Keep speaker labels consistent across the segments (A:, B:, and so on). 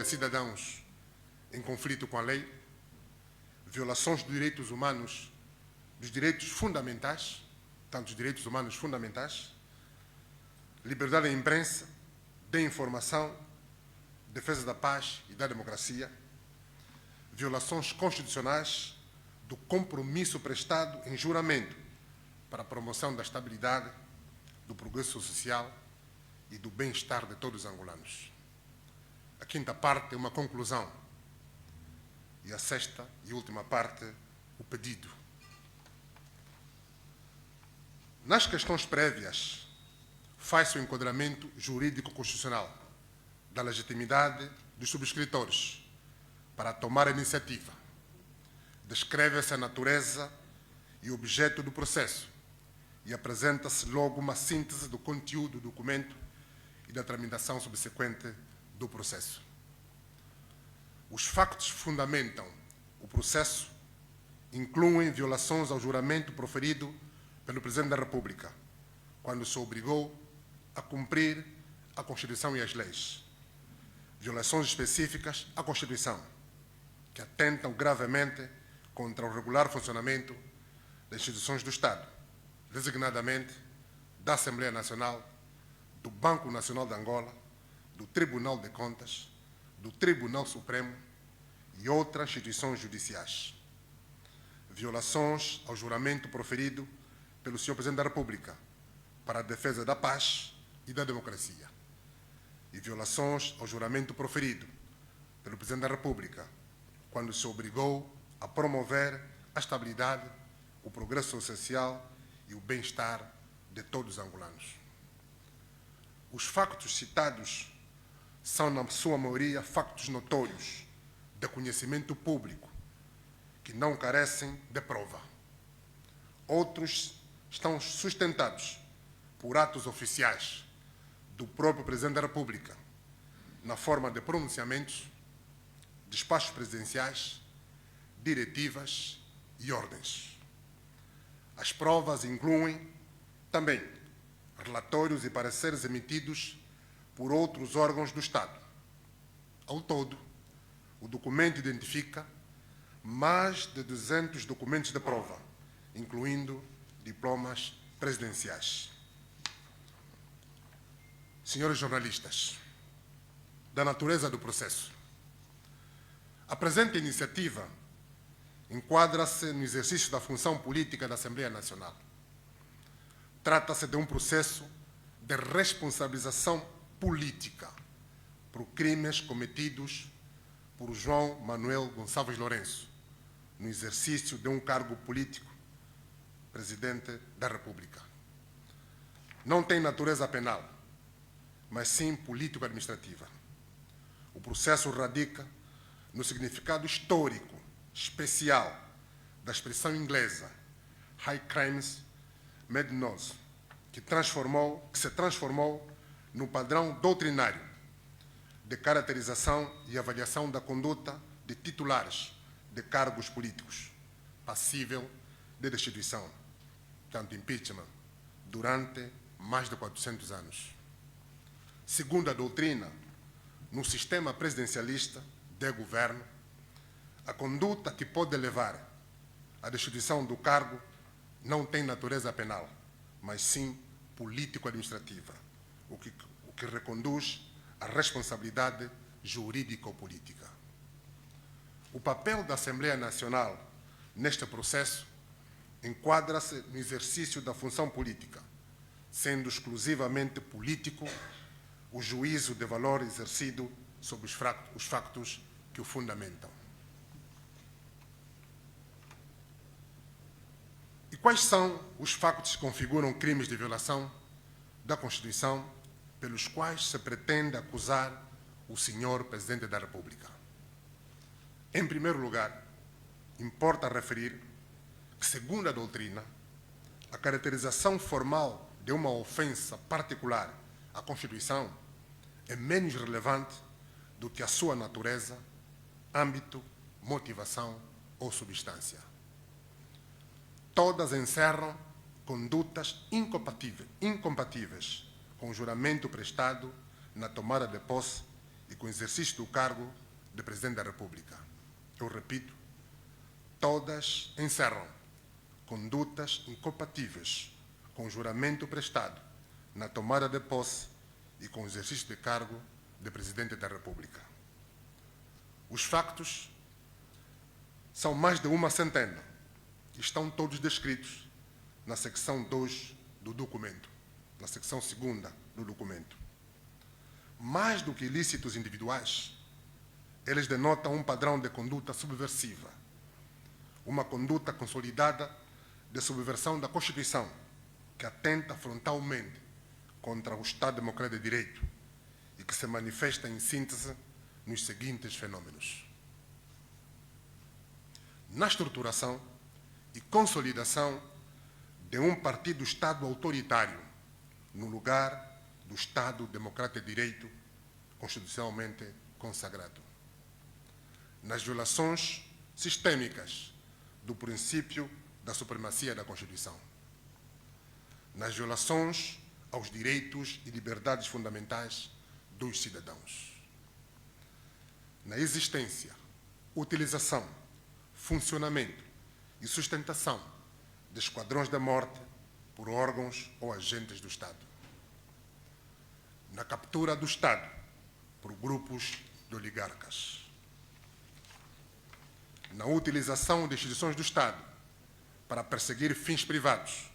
A: cidadãos em conflito com a lei, violações de direitos humanos, dos direitos fundamentais, tanto os direitos humanos fundamentais, liberdade da imprensa, da informação, defesa da paz e da democracia, violações constitucionais do compromisso prestado em juramento para a promoção da estabilidade, do progresso social e do bem-estar de todos os angolanos. A quinta parte é uma conclusão e a sexta e última parte, o pedido. Nas questões prévias, faz-se o enquadramento jurídico-constitucional da legitimidade dos subscritores para tomar a iniciativa. Descreve-se a natureza e objeto do processo e apresenta-se logo uma síntese do conteúdo do documento e da tramitação subsequente do processo. Os factos que fundamentam o processo incluem violações ao juramento proferido pelo Presidente da República, quando se obrigou a cumprir a Constituição e as leis. Violações específicas à Constituição, que atentam gravemente contra o regular funcionamento das instituições do Estado, designadamente da Assembleia Nacional, do Banco Nacional de Angola, do Tribunal de Contas, do Tribunal Supremo e outras instituições judiciais. Violações ao juramento proferido pelo Sr. Presidente da República para a defesa da paz e da democracia. E violações ao juramento proferido pelo Presidente da República quando se obrigou a promover a estabilidade, o progresso social e o bem-estar de todos os angolanos. Os factos citados são, na sua maioria, factos notórios, de conhecimento público, que não carecem de prova. Outros estão sustentados por atos oficiais do próprio Presidente da República, na forma de pronunciamentos, despachos presidenciais, diretivas e ordens. As provas incluem também relatórios e pareceres emitidos por outros órgãos do Estado. Ao todo, o documento identifica mais de 200 documentos de prova, incluindo diplomas presidenciais. Senhores jornalistas, da natureza do processo, a presente iniciativa enquadra-se no exercício da função política da Assembleia Nacional. Trata-se de um processo de responsabilização política por crimes cometidos por João Manuel Gonçalves Lourenço, no exercício de um cargo político, Presidente da República. Não tem natureza penal, mas sim político-administrativa. O processo radica no significado histórico especial da expressão inglesa High Crimes Made Laws, que se transformou no padrão doutrinário de caracterização e avaliação da conduta de titulares de cargos políticos, passível de destituição, tanto impeachment, durante mais de 400 anos. Segundo a doutrina, no sistema presidencialista de governo, a conduta que pode levar à destituição do cargo não tem natureza penal, mas sim político-administrativa, o que reconduz à responsabilidade jurídico-política. O papel da Assembleia Nacional neste processo enquadra-se no exercício da função política, sendo exclusivamente político o juízo de valor exercido sobre os factos que o fundamentam. E quais são os factos que configuram crimes de violação da Constituição pelos quais se pretende acusar o senhor Presidente da República? Em primeiro lugar, importa referir que, segundo a doutrina, a caracterização formal de uma ofensa particular à Constituição é menos relevante do que a sua natureza, âmbito, motivação ou substância. Todas encerram condutas incompatíveis com o juramento prestado na tomada de posse e com o exercício do cargo de Presidente da República. Eu repito, todas encerram condutas incompatíveis com o juramento prestado na tomada de posse e com o exercício de cargo de Presidente da República. Os factos são mais de uma centena e estão todos descritos na secção 2 do documento, na secção 2ª do documento. Mais do que ilícitos individuais, eles denotam um padrão de conduta subversiva, uma conduta consolidada de subversão da Constituição, que atenta frontalmente contra o Estado Democrático de Direito e que se manifesta em síntese nos seguintes fenômenos: na estruturação e consolidação de um partido-Estado autoritário no lugar do Estado Democrático de Direito constitucionalmente consagrado, nas violações sistêmicas do princípio da supremacia da Constituição, nas violações aos direitos e liberdades fundamentais dos cidadãos, na existência, utilização, funcionamento e sustentação de esquadrões da morte por órgãos ou agentes do Estado, na captura do Estado por grupos de oligarcas, na utilização de instituições do Estado para perseguir fins privados,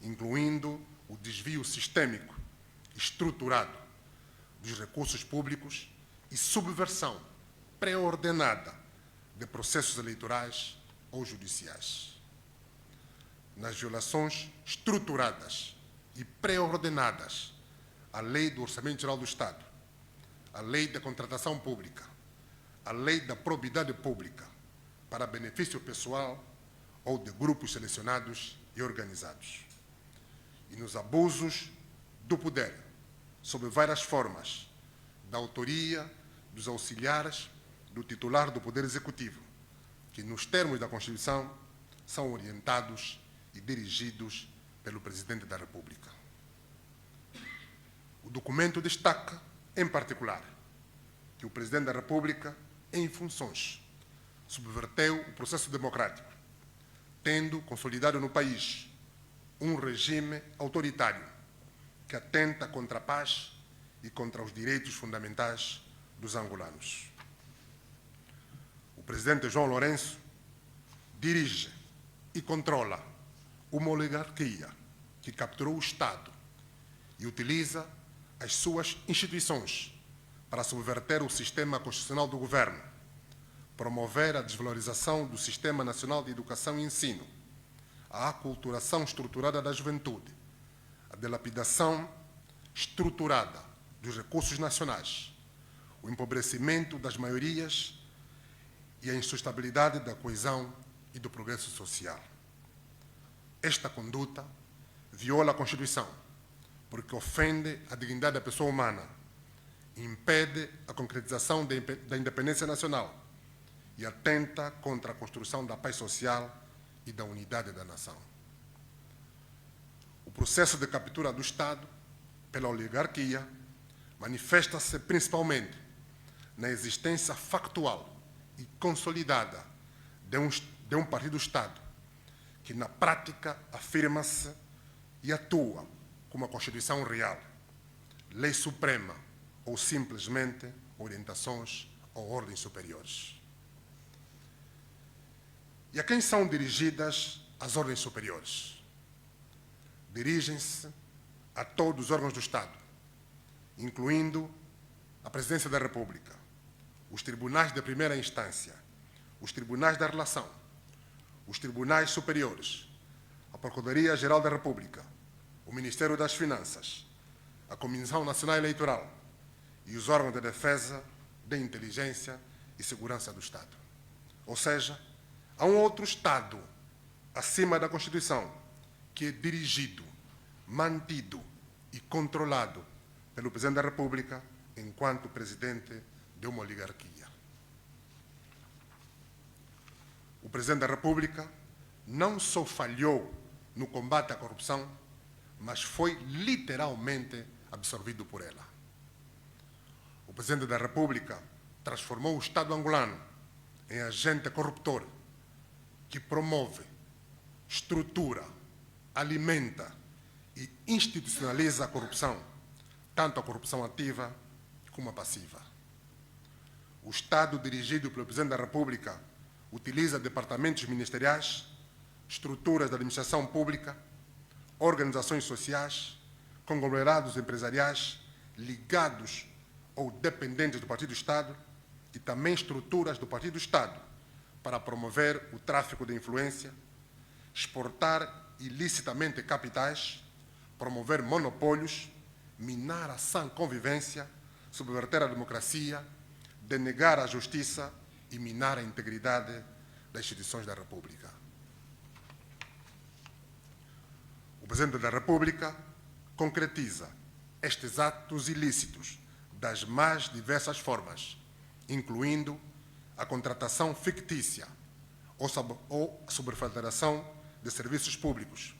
A: incluindo o desvio sistêmico estruturado dos recursos públicos e subversão pré-ordenada de processos eleitorais ou judiciais, nas violações estruturadas e pré-ordenadas à Lei do Orçamento Geral do Estado, à Lei da Contratação Pública, à Lei da Probidade Pública, para benefício pessoal ou de grupos selecionados e organizados, e nos abusos do poder, sob várias formas, da autoria dos auxiliares do titular do Poder Executivo, que, nos termos da Constituição, são orientados e dirigidos pelo Presidente da República. O documento destaca, em particular, que o Presidente da República, em funções, subverteu o processo democrático, tendo consolidado no país um regime autoritário que atenta contra a paz e contra os direitos fundamentais dos angolanos. O presidente João Lourenço dirige e controla uma oligarquia que capturou o Estado e utiliza as suas instituições para subverter o sistema constitucional do governo, promover a desvalorização do Sistema Nacional de Educação e Ensino, a aculturação estruturada da juventude, a dilapidação estruturada dos recursos nacionais, o empobrecimento das maiorias e a insustentabilidade da coesão e do progresso social. Esta conduta viola a Constituição, porque ofende a dignidade da pessoa humana, impede a concretização da independência nacional e atenta contra a construção da paz social e da unidade da nação. O processo de captura do Estado pela oligarquia manifesta-se principalmente na existência factual e consolidada de um partido-Estado que, na prática, afirma-se e atua como a Constituição real, lei suprema ou simplesmente orientações ou ordens superiores. E a quem são dirigidas as ordens superiores? Dirigem-se a todos os órgãos do Estado, incluindo a Presidência da República, os tribunais de primeira instância, os tribunais da relação, os tribunais superiores, a Procuradoria-Geral da República, o Ministério das Finanças, a Comissão Nacional Eleitoral e os órgãos de defesa, de inteligência e segurança do Estado. Ou seja, há um outro Estado acima da Constituição que é dirigido, mantido e controlado pelo Presidente da República enquanto Presidente de uma oligarquia. O Presidente da República não só falhou no combate à corrupção, mas foi literalmente absorvido por ela. O Presidente da República transformou o Estado angolano em agente corruptor que promove, estrutura, alimenta e institucionaliza a corrupção, tanto a corrupção ativa como a passiva. O Estado dirigido pelo Presidente da República utiliza departamentos ministeriais, estruturas da administração pública, organizações sociais, conglomerados empresariais ligados ou dependentes do Partido do Estado e também estruturas do Partido do Estado para promover o tráfico de influência, exportar ilicitamente capitais, promover monopólios, minar a sã convivência, subverter a democracia, denegar a justiça e minar a integridade das instituições da República. O Presidente da República concretiza estes atos ilícitos das mais diversas formas, incluindo a contratação fictícia ou a superfaturação de serviços públicos,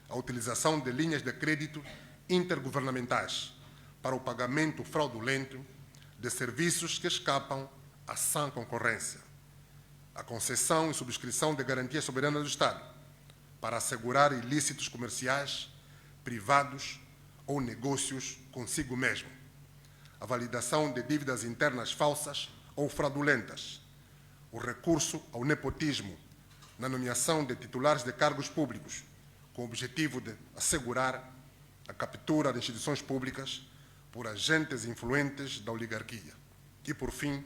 A: a utilização de linhas de crédito intergovernamentais para o pagamento fraudulento de serviços que escapam à sã concorrência, a concessão e subscrição de garantias soberanas do Estado para assegurar ilícitos comerciais, privados ou negócios consigo mesmo, a validação de dívidas internas falsas ou fraudulentas, o recurso ao nepotismo na nomeação de titulares de cargos públicos, com o objetivo de assegurar a captura de instituições públicas por agentes influentes da oligarquia. E, por fim,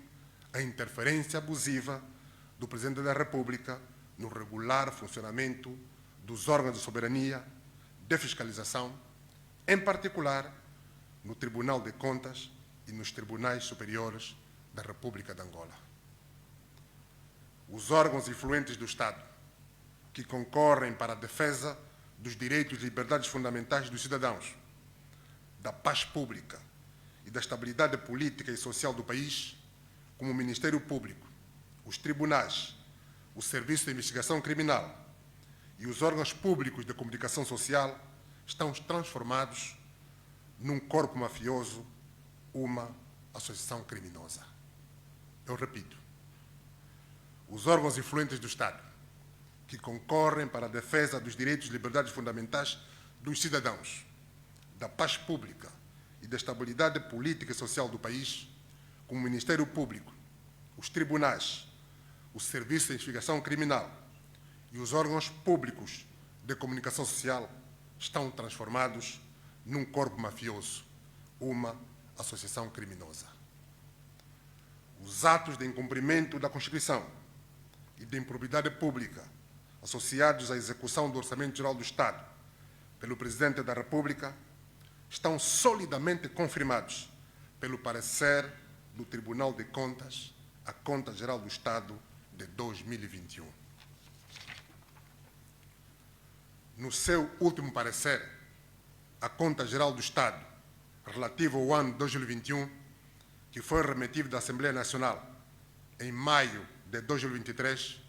A: a interferência abusiva do Presidente da República no regular funcionamento dos órgãos de soberania, de fiscalização, em particular no Tribunal de Contas e nos Tribunais Superiores da República de Angola. Os órgãos influentes do Estado, que concorrem para a defesa dos direitos e liberdades fundamentais dos cidadãos, da paz pública e da estabilidade política e social do país, como o Ministério Público, os tribunais, o Serviço de Investigação Criminal e os órgãos públicos de comunicação social, estão transformados num corpo mafioso, uma associação criminosa. Eu repito, os órgãos influentes do Estado, que concorrem para a defesa dos direitos e liberdades fundamentais dos cidadãos, da paz pública e da estabilidade política e social do país, como o Ministério Público, os tribunais, o Serviço de Investigação Criminal e os órgãos públicos de comunicação social, estão transformados num corpo mafioso, uma associação criminosa. Os atos de incumprimento da Constituição e de improbidade pública associados à execução do Orçamento Geral do Estado pelo Presidente da República estão solidamente confirmados pelo parecer do Tribunal de Contas à Conta Geral do Estado de 2021. No seu último parecer, a Conta Geral do Estado, relativo ao ano 2021, que foi remetido da Assembleia Nacional em maio de 2023,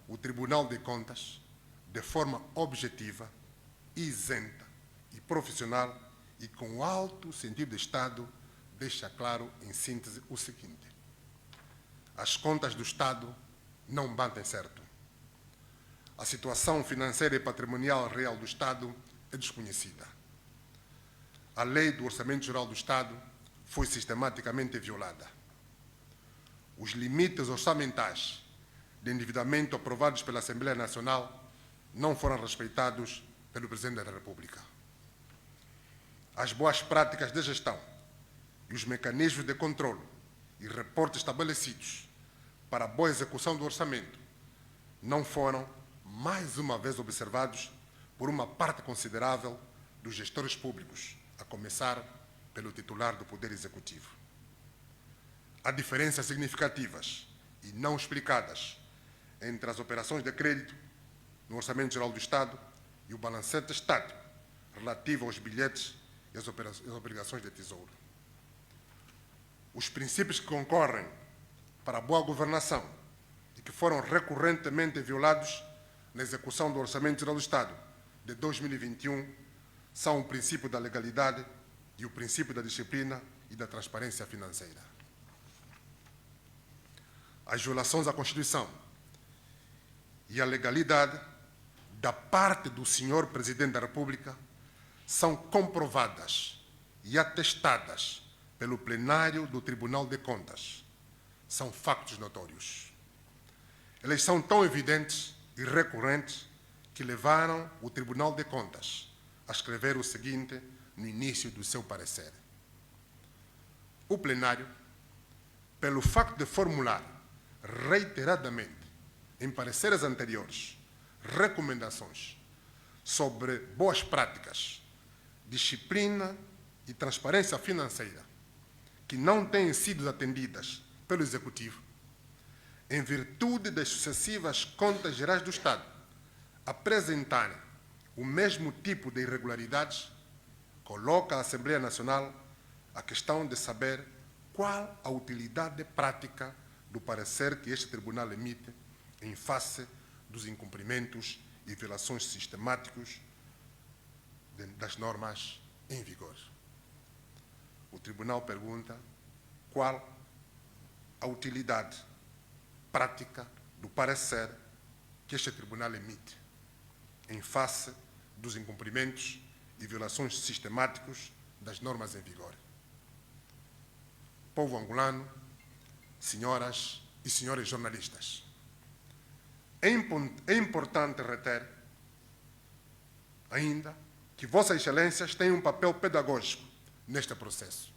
A: o Tribunal de Contas, de forma objetiva, isenta e profissional e com alto sentido de Estado, deixa claro, em síntese, o seguinte: as contas do Estado não batem certo. A situação financeira e patrimonial real do Estado é desconhecida. A lei do Orçamento Geral do Estado foi sistematicamente violada. Os limites orçamentais de endividamento aprovados pela Assembleia Nacional não foram respeitados pelo Presidente da República. As boas práticas de gestão e os mecanismos de controle e reportes estabelecidos para a boa execução do orçamento não foram, mais uma vez, observados por uma parte considerável dos gestores públicos, a começar pelo titular do Poder Executivo. Há diferenças significativas e não explicadas entre as operações de crédito no Orçamento Geral do Estado e o balancete estático relativo aos bilhetes e às obrigações de tesouro. Os princípios que concorrem para a boa governação e que foram recorrentemente violados na execução do Orçamento Geral do Estado de 2021 são o princípio da legalidade e o princípio da disciplina e da transparência financeira. As violações à Constituição e à legalidade da parte do senhor Presidente da República são comprovadas e atestadas pelo plenário do Tribunal de Contas. São factos notórios. Eles são tão evidentes e recorrentes que levaram o Tribunal de Contas a escrever o seguinte no início do seu parecer. O plenário, pelo facto de formular reiteradamente, em pareceres anteriores, recomendações sobre boas práticas, disciplina e transparência financeira, que não têm sido atendidas pelo Executivo, em virtude das sucessivas contas gerais do Estado apresentarem o mesmo tipo de irregularidades, coloca a Assembleia Nacional a questão de saber qual a utilidade prática do parecer que este Tribunal emite em face dos incumprimentos e violações sistemáticos das normas em vigor. O Tribunal pergunta qual a utilidade prática do parecer que este Tribunal emite em face dos incumprimentos e violações sistemáticos das normas em vigor. Povo angolano, senhoras e senhores jornalistas, é importante reter ainda que Vossas Excelências têm um papel pedagógico neste processo.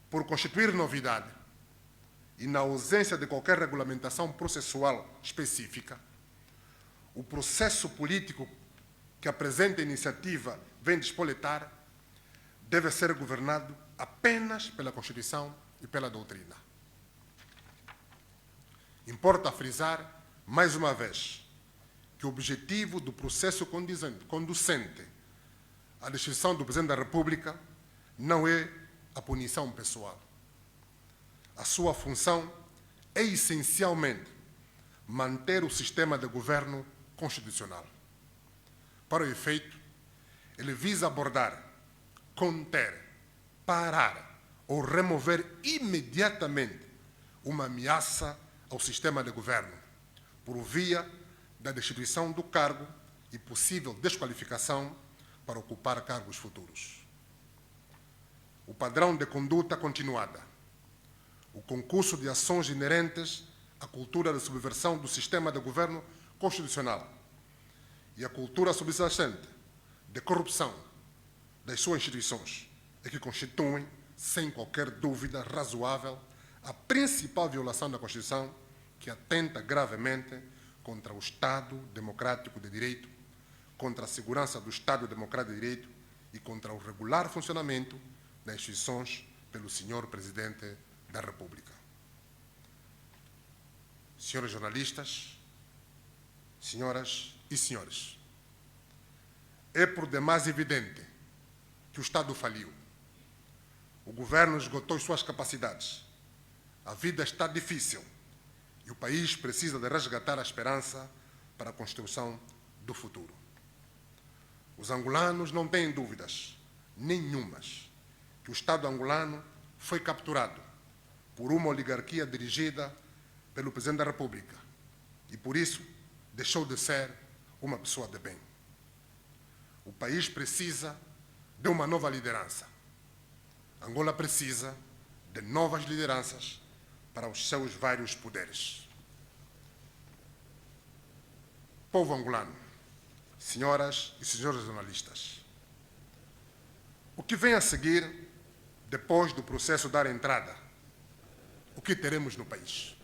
A: Por constituir novidade e na ausência de qualquer regulamentação processual específica, o processo político que a presente iniciativa vem despoletar deve ser governado apenas pela Constituição e pela doutrina. Importa frisar, mais uma vez, que o objetivo do processo conducente à destituição do Presidente da República não é a punição pessoal. A sua função é, essencialmente, manter o sistema de governo constitucional. Para o efeito, ele visa abordar, conter, parar ou remover imediatamente uma ameaça ao sistema de governo, por via da destituição do cargo e possível desqualificação para ocupar cargos futuros. O padrão de conduta continuada, o concurso de ações inerentes à cultura de subversão do sistema de governo constitucional e a cultura subjacente de corrupção das suas instituições é que constituem, sem qualquer dúvida razoável, a principal violação da Constituição que atenta gravemente contra o Estado Democrático de Direito, contra a segurança do Estado Democrático de Direito e contra o regular funcionamento das instituições pelo Senhor Presidente da República. Senhores jornalistas, senhoras e senhores, é por demais evidente que o Estado faliu. O governo esgotou suas capacidades. A vida está difícil e o país precisa de resgatar a esperança para a construção do futuro. Os angolanos não têm dúvidas nenhumas que o Estado angolano foi capturado por uma oligarquia dirigida pelo Presidente da República e, por isso, deixou de ser uma pessoa de bem. O país precisa de uma nova liderança. Angola precisa de novas lideranças para os seus vários poderes. Povo angolano, senhoras e senhores jornalistas, o que vem a seguir, depois do processo dar entrada, o que teremos no país?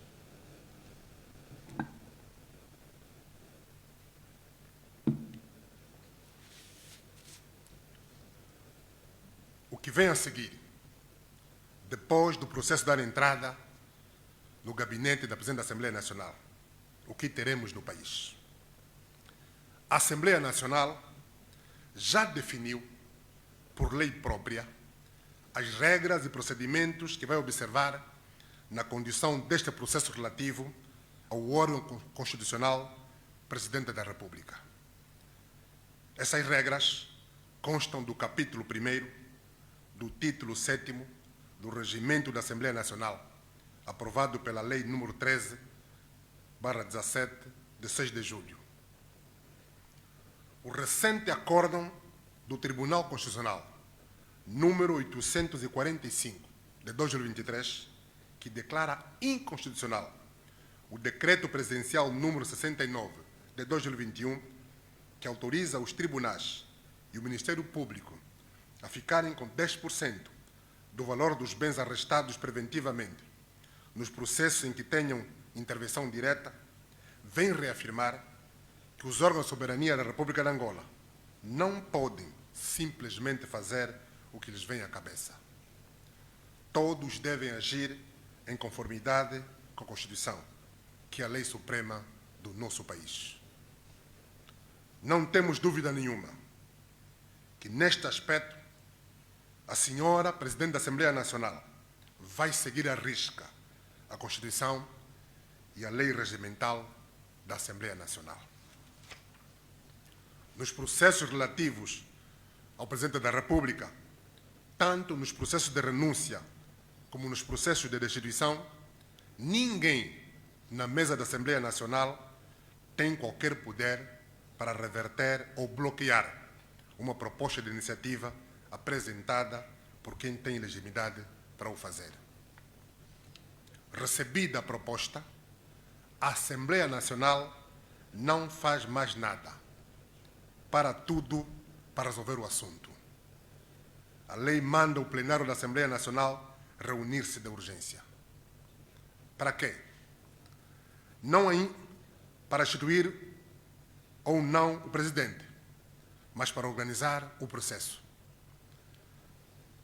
A: O que vem a seguir, depois do processo dar entrada no gabinete da Presidente da Assembleia Nacional, o que teremos no país? A Assembleia Nacional já definiu, por lei própria, as regras e procedimentos que vai observar na condução deste processo relativo ao órgão constitucional Presidente da República. Essas regras constam do capítulo 1º do título 7º do Regimento da Assembleia Nacional, aprovado pela Lei nº 13/17, de 6 de julho. O recente acórdão do Tribunal Constitucional, número 845, de 2023, que declara inconstitucional o Decreto Presidencial número 69, de 2021, que autoriza os tribunais e o Ministério Público a ficarem com 10% do valor dos bens arrestados preventivamente nos processos em que tenham intervenção direta, vem reafirmar que os órgãos de soberania da República de Angola não podem simplesmente fazer o que lhes vem à cabeça. Todos devem agir em conformidade com a Constituição, que é a lei suprema do nosso país. Não temos dúvida nenhuma que, neste aspecto, a senhora Presidente da Assembleia Nacional vai seguir à risca a Constituição e a lei regimental da Assembleia Nacional. Nos processos relativos ao Presidente da República, tanto nos processos de renúncia como nos processos de destituição, ninguém na mesa da Assembleia Nacional tem qualquer poder para reverter ou bloquear uma proposta de iniciativa apresentada por quem tem legitimidade para o fazer. Recebida a proposta, a Assembleia Nacional não faz mais nada. Para tudo para resolver o assunto. A lei manda o plenário da Assembleia Nacional reunir-se de urgência. Para quê? Não para instituir ou não o presidente, mas para organizar o processo.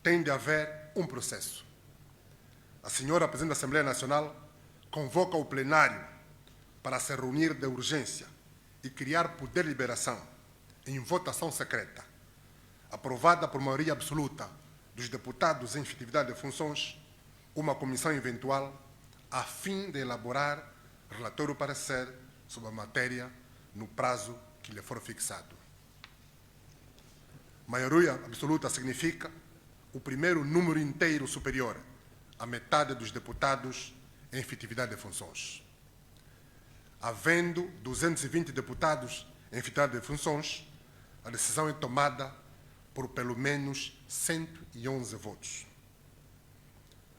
A: Tem de haver um processo. A senhora Presidente da Assembleia Nacional convoca o plenário para se reunir de urgência e criar poder de liberação em votação secreta, aprovada por maioria absoluta dos deputados em efetividade de funções, uma comissão eventual a fim de elaborar relatório parecer sobre a matéria no prazo que lhe for fixado. Maioria absoluta significa o primeiro número inteiro superior à metade dos deputados em efetividade de funções. Havendo 220 deputados em efetividade de funções, a decisão é tomada por pelo menos 111 votos.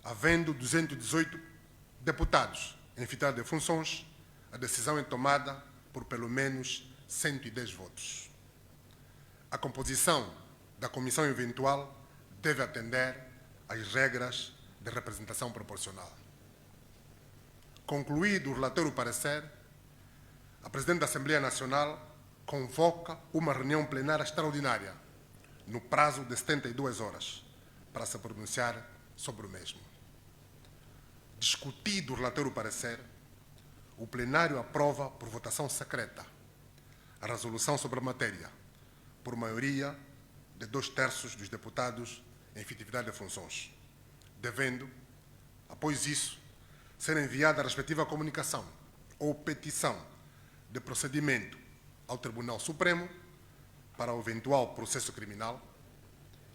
A: Havendo 218 deputados em efetividade de funções, a decisão é tomada por pelo menos 110 votos. A composição da comissão eventual deve atender às regras de representação proporcional. Concluído o relatório parecer, a Presidente da Assembleia Nacional convoca uma reunião plenária extraordinária no prazo de 72 horas para se pronunciar sobre o mesmo. Discutido o relatório parecer, o plenário aprova por votação secreta a resolução sobre a matéria por maioria de 2/3 dos deputados em efetividade de funções, devendo, após isso, ser enviada a respectiva comunicação ou petição de procedimento ao Tribunal Supremo para o eventual processo criminal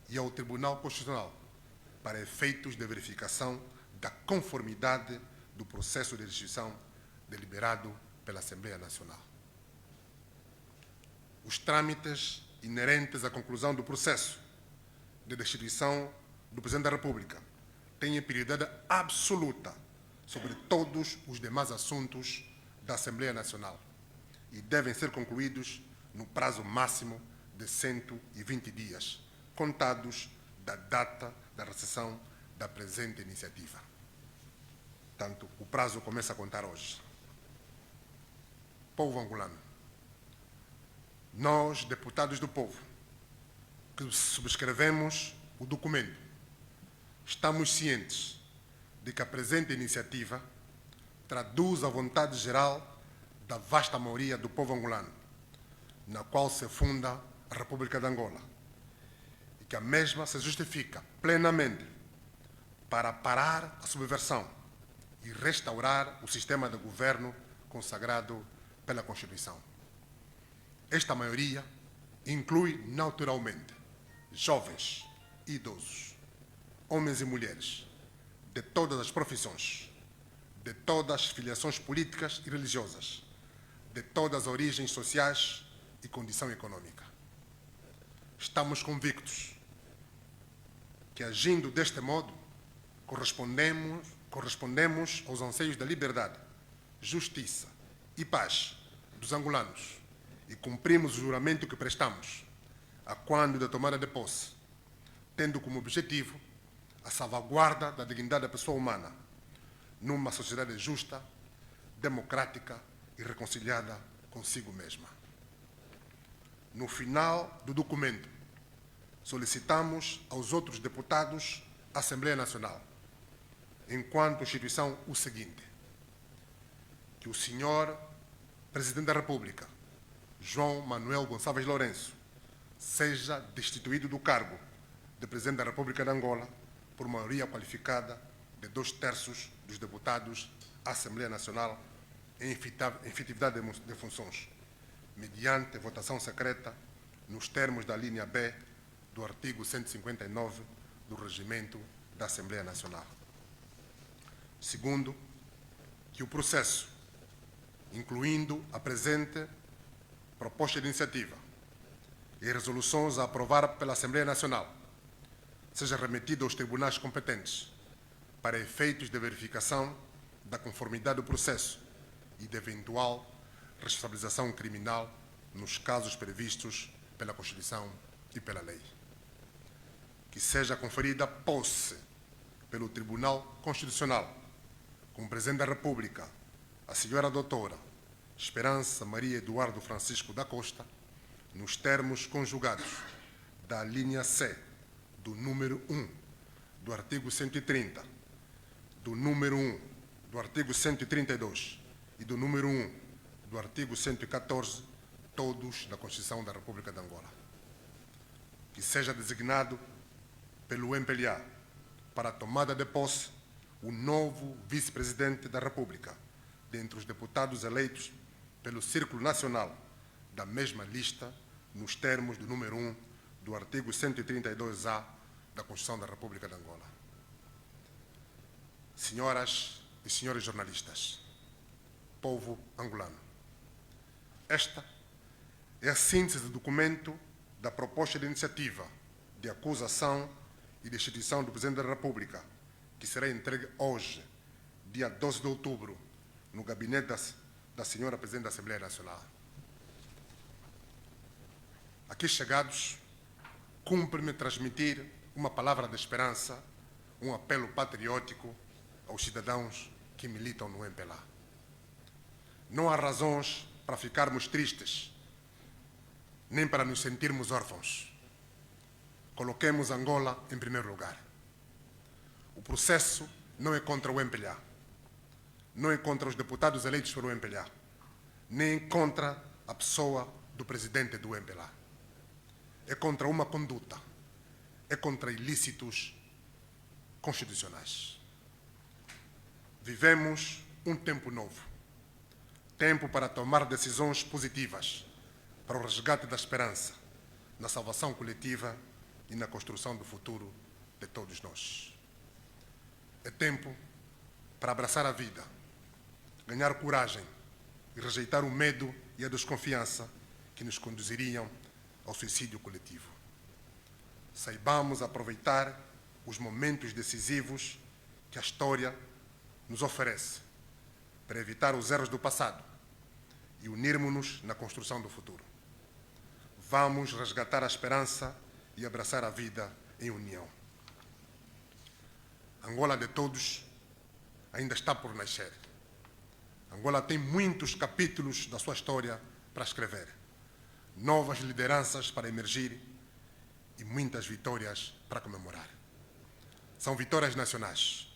A: e ao Tribunal Constitucional para efeitos de verificação da conformidade do processo de destituição deliberado pela Assembleia Nacional. Os trâmites inerentes à conclusão do processo de destituição do Presidente da República têm prioridade absoluta sobre todos os demais assuntos da Assembleia Nacional e devem ser concluídos no prazo máximo de 120 dias, contados da data da recepção da presente iniciativa. Portanto, o prazo começa a contar hoje. Povo angolano, nós, deputados do povo, que subscrevemos o documento, estamos cientes de que a presente iniciativa traduz a vontade geral da vasta maioria do povo angolano, na qual se funda a República de Angola, e que a mesma se justifica plenamente para parar a subversão e restaurar o sistema de governo consagrado pela Constituição. Esta maioria inclui naturalmente jovens e idosos, homens e mulheres, de todas as profissões, de todas as filiações políticas e religiosas, de todas as origens sociais e condição econômica. Estamos convictos que, agindo deste modo, correspondemos aos anseios da liberdade, justiça e paz dos angolanos e cumprimos o juramento que prestamos a quando da tomada de posse, tendo como objetivo a salvaguarda da dignidade da pessoa humana numa sociedade justa, democrática e reconciliada consigo mesma. No final do documento, solicitamos aos outros deputados da Assembleia Nacional, enquanto instituição, o seguinte: que o senhor Presidente da República, João Manuel Gonçalves Lourenço, seja destituído do cargo de Presidente da República de Angola por maioria qualificada de 2/3 dos deputados à Assembleia Nacional em efetividade de funções, mediante votação secreta, nos termos da linha B do artigo 159 do Regimento da Assembleia Nacional. Segundo, que o processo, incluindo a presente proposta de iniciativa e resoluções a aprovar pela Assembleia Nacional, seja remetido aos tribunais competentes para efeitos de verificação da conformidade do processo e de eventual responsabilização criminal nos casos previstos pela Constituição e pela lei. Que seja conferida posse pelo Tribunal Constitucional, como Presidente da República, a senhora doutora Esperança Maria Eduardo Francisco da Costa, nos termos conjugados da linha C do número 1 do artigo 130, do número 1 do artigo 132 e do número 1 do artigo 114, todos da Constituição da República de Angola. Que seja designado pelo MPLA para a tomada de posse o novo vice-presidente da República, dentre os deputados eleitos pelo Círculo Nacional da mesma lista, nos termos do número 1 do artigo 132-A da Constituição da República de Angola. Senhoras e senhores jornalistas, povo angolano, esta é a síntese do documento da proposta de iniciativa de acusação e destituição do Presidente da República, que será entregue hoje, dia 12 de outubro, no gabinete da senhora Presidente da Assembleia Nacional. Aqui chegados, cumpre-me transmitir uma palavra de esperança, um apelo patriótico aos cidadãos que militam no MPLA. Não há razões para ficarmos tristes, nem para nos sentirmos órfãos. Coloquemos Angola em primeiro lugar. O processo não é contra o MPLA, não é contra os deputados eleitos pelo MPLA, nem contra a pessoa do presidente do MPLA. É contra uma conduta, é contra ilícitos constitucionais. Vivemos um tempo novo, tempo para tomar decisões positivas para o resgate da esperança, na salvação coletiva e na construção do futuro de todos nós. É tempo para abraçar a vida, ganhar coragem e rejeitar o medo e a desconfiança que nos conduziriam ao suicídio coletivo. Saibamos aproveitar os momentos decisivos que a história nos oferece para evitar os erros do passado e unirmos-nos na construção do futuro. Vamos resgatar a esperança e abraçar a vida em união. Angola de todos ainda está por nascer. Angola tem muitos capítulos da sua história para escrever, novas lideranças para emergir e muitas vitórias para comemorar. São vitórias nacionais,